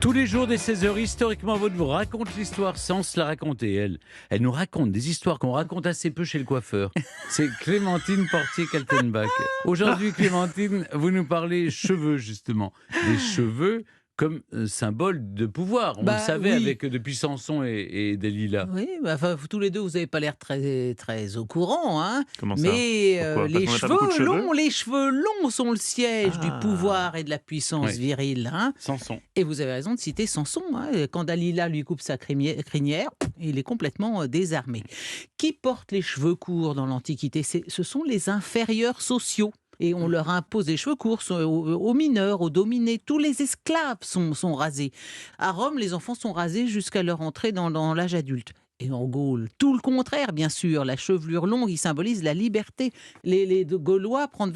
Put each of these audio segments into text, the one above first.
Tous les jours dès 16h, historiquement, votre vous raconte l'histoire sans se la raconter. Elle nous raconte des histoires qu'on raconte assez peu chez le coiffeur. C'est Clémentine Portier-Kaltenbach. Aujourd'hui, Clémentine, vous nous parlez cheveux, justement. Des cheveux comme symbole de pouvoir. On le savait Oui. avec depuis Samson et Dalila. Oui, enfin, tous les deux, vous n'avez pas l'air très, très au courant, hein. Comment ça? Mais Pourquoi? Parce les qu'on n'a pas beaucoup de cheveux cheveux? longs, les cheveux longs sont le siège du Ah. pouvoir et de la puissance Oui. virile, hein. Samson. Et vous avez raison de citer Samson, hein. Quand Dalila lui coupe sa crinière, il est complètement désarmé. Qui porte les cheveux courts dans l'Antiquité? Ce sont les inférieurs sociaux. Et on leur impose des cheveux courts aux mineurs, aux dominés. Tous les esclaves sont rasés. À Rome, les enfants sont rasés jusqu'à leur entrée dans l'âge adulte. Et en Gaule, tout le contraire, bien sûr. La chevelure longue, il symbolise la liberté. Les Gaulois prennent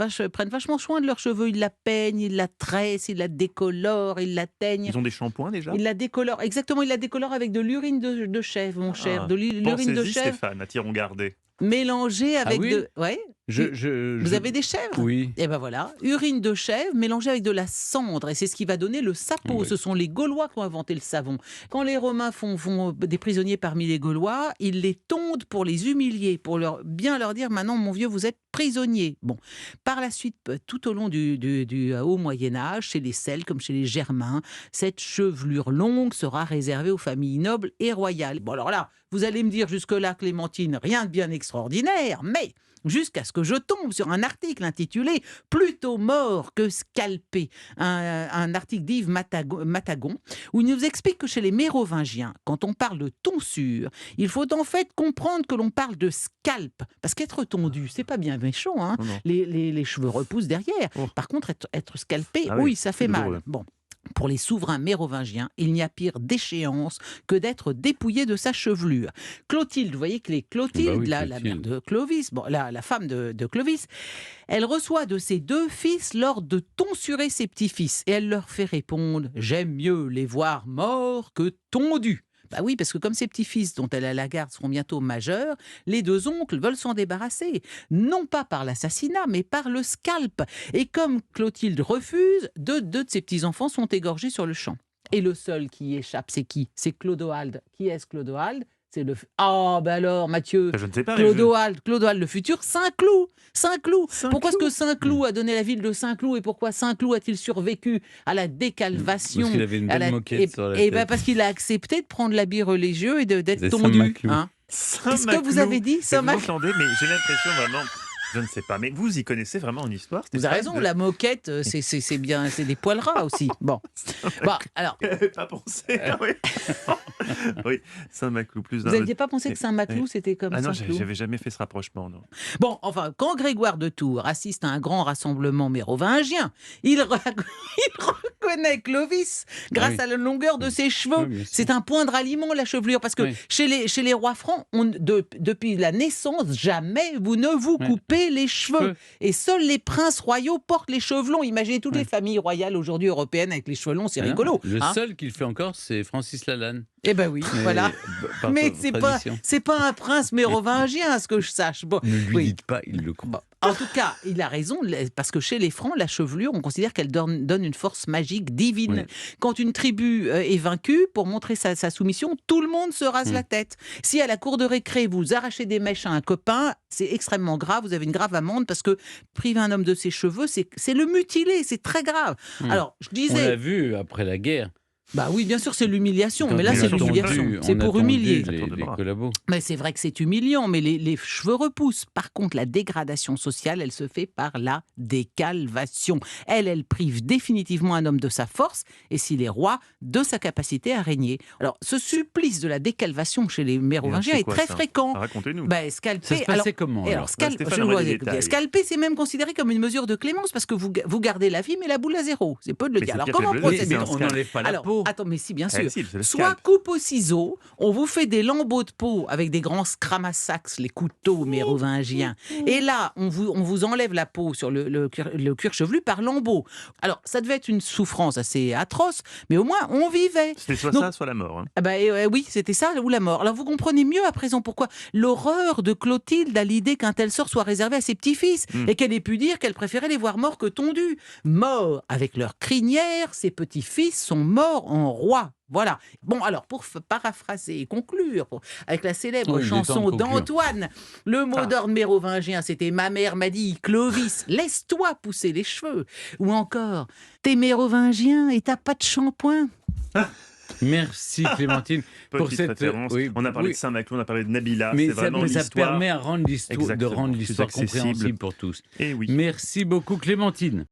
vachement soin de leurs cheveux. Ils la peignent, ils la tressent, ils la décolorent, ils la teignent. Ils ont des shampoings déjà? Ils la décolorent, exactement, ils la décolorent avec de l'urine de chèvre, mon cher. De l'urine de Pensez-y, chèvre Stéphane, à Tiron Gardé. mélangée avec oui de... Ouais. Vous avez des chèvres? Oui. Et ben voilà, urine de chèvre mélangée avec de la cendre, et c'est ce qui va donner le sapo. Oui. Ce sont les Gaulois qui ont inventé le savon. Quand les Romains font des prisonniers parmi les Gaulois, ils les tondent pour les humilier, pour bien leur dire: maintenant, mon vieux, vous êtes prisonnier. Bon, par la suite, tout au long du haut Moyen-Âge, chez les Celtes comme chez les Germains, cette chevelure longue sera réservée aux familles nobles et royales. Bon, alors là, vous allez me dire jusque-là, Clémentine, rien de bien extraordinaire, mais jusqu'à ce que je tombe sur un article intitulé « Plutôt mort que scalpé », un article d'Yves Matagon, où il nous explique que chez les Mérovingiens, quand on parle de tonsure, il faut en fait comprendre que l'on parle de scalp, parce qu'être tondu, c'est pas bien méchant, hein. Non, non. Les cheveux repoussent derrière. Oh. Par contre, être scalpé, Ah oui, oui, ça fait c'est mal. douloureux. Bon. Pour les souverains mérovingiens, il n'y a pire déchéance que d'être dépouillé de sa chevelure. Clotilde, vous voyez que Clotilde, Bah oui, la Clotilde. mère de Clovis, la femme de Clovis, elle reçoit de ses deux fils l'ordre de tonsurer ses petits-fils. Et elle leur fait répondre: « J'aime mieux les voir morts que tondus ». Bah oui, parce que comme ses petits-fils dont elle a la garde seront bientôt majeurs, les deux oncles veulent s'en débarrasser. Non pas par l'assassinat, mais par le scalp. Et comme Clotilde refuse, deux de ses petits-enfants sont égorgés sur le champ. Et le seul qui y échappe, c'est qui? C'est Clodoald. Qui est-ce Clodoald? C'est le... Ah, ben alors, Mathieu, Je ne sais pas. mais Clodoald, le futur Saint-Cloud. Saint-Cloud. Pourquoi est-ce Saint-Cloud. que Saint-Cloud a donné la ville de Saint-Cloud, et pourquoi Saint-Cloud a-t-il survécu à la décalvation? Parce qu'il avait une à belle la- moquette sur la et ben tête. parce qu'il a accepté de prendre l'habit religieux et d'être C'est tondu. Saint-Maclou. Hein. Qu'est-ce que vous Saint-Maclou. avez dit? Mais vous Saint-Maclou. m'entendez, mais j'ai l'impression vraiment... Je ne sais pas, mais vous y connaissez vraiment une histoire, Vous avez raison, la moquette, c'est bien, c'est des poils ras aussi. Bon, alors, J'avais pas pensé. Ah oui. Oui, Saint-Maclou plus vous d'un. n'aviez pas pensé que Saint-Maclou, c'était comme Ah non, Saint-Cloud? j'avais jamais fait ce rapprochement, non. Bon, enfin, quand Grégoire de Tours assiste à un grand rassemblement mérovingien, il reconnaît Clovis grâce Oui. à la longueur de ses cheveux. Oui, bien sûr. C'est un point de ralliement, la chevelure, parce que Oui. chez les rois francs, depuis la naissance, jamais vous ne vous Oui. coupez les cheveux. Cheveux. Et seuls les princes royaux portent les cheveux longs. Imaginez toutes Oui. les familles royales aujourd'hui européennes avec les cheveux longs, c'est rigolo. Le hein. seul qui le fait encore, c'est Francis Lalanne. Eh ben oui, Mais, voilà. par Mais c'est tradition. pas un prince mérovingien, à ce que je sache. Bon, Ne lui oui. dites pas, il le croit. Bon, en tout cas, il a raison, parce que chez les Francs, la chevelure, on considère qu'elle donne une force magique divine. Oui. Quand une tribu est vaincue, pour montrer sa soumission, tout le monde se rase la tête. Si à la cour de récré, vous arrachez des mèches à un copain, c'est extrêmement grave, vous avez une grave amende, parce que priver un homme de ses cheveux, c'est le mutiler, c'est très grave. Alors, je On l'a disais... vu après la guerre. Bah oui, bien sûr, c'est l'humiliation, Quand mais là, on c'est a tondu, l'humiliation. on C'est a pour tondu humilier. les Tour de bras. collabos. Mais c'est vrai que c'est humiliant, mais les cheveux repoussent. Par contre, la dégradation sociale, elle se fait par la décalvation. Elle prive définitivement un homme de sa force, et s'il est roi, de sa capacité à régner. Alors, ce supplice de la décalvation chez les Mérovingiens c'est est quoi, très ça? fréquent. Scalper. Ben, scalper... Ça se passait comment alors Stéphane je aurait vois, des écoutez, détails. scalper, c'est même considéré comme une mesure de clémence, parce que vous gardez la vie, mais la boule à zéro. C'est peu de le Mais dire. c'est Alors, pire que comment le bleu, procéder? c'est un on scalp. n'enlève pas la Alors, peau. attends, mais si, bien sûr. Eh si, c'est le Soit scalp. coupe au ciseau, on vous fait des lambeaux de peau avec des grands scramassax, les couteaux mérovingiens. Et là, on vous enlève la peau sur le cuir chevelu par lambeaux. Alors, ça devait être une souffrance assez atroce, mais au moins, on vivait. C'était soit Donc- ça, soit la mort. Hein. Ah bah, oui, c'était ça ou la mort. Alors vous comprenez mieux à présent pourquoi l'horreur de Clotilde à l'idée qu'un tel sort soit réservé à ses petits-fils et qu'elle ait pu dire qu'elle préférait les voir morts que tondus. Morts avec leur crinière, ses petits-fils sont morts en roi. Voilà. Bon, alors, pour paraphraser et conclure, avec la célèbre Oui, il est temps de chanson conclure. d'Antoine, le mot d'ordre mérovingien, c'était « Ma mère m'a dit, Clovis, laisse-toi pousser les cheveux ». Ou encore « T'es mérovingien et t'as pas de shampoing ». Merci Clémentine pour Petite cette référence. oui, On a parlé oui. de Saint-Maclou, on a parlé de Nabila. Mais C'est vraiment ça l'histoire. permet de rendre l'histoire Exactement, plus compréhensible accessible. pour tous. Et oui. Merci beaucoup Clémentine.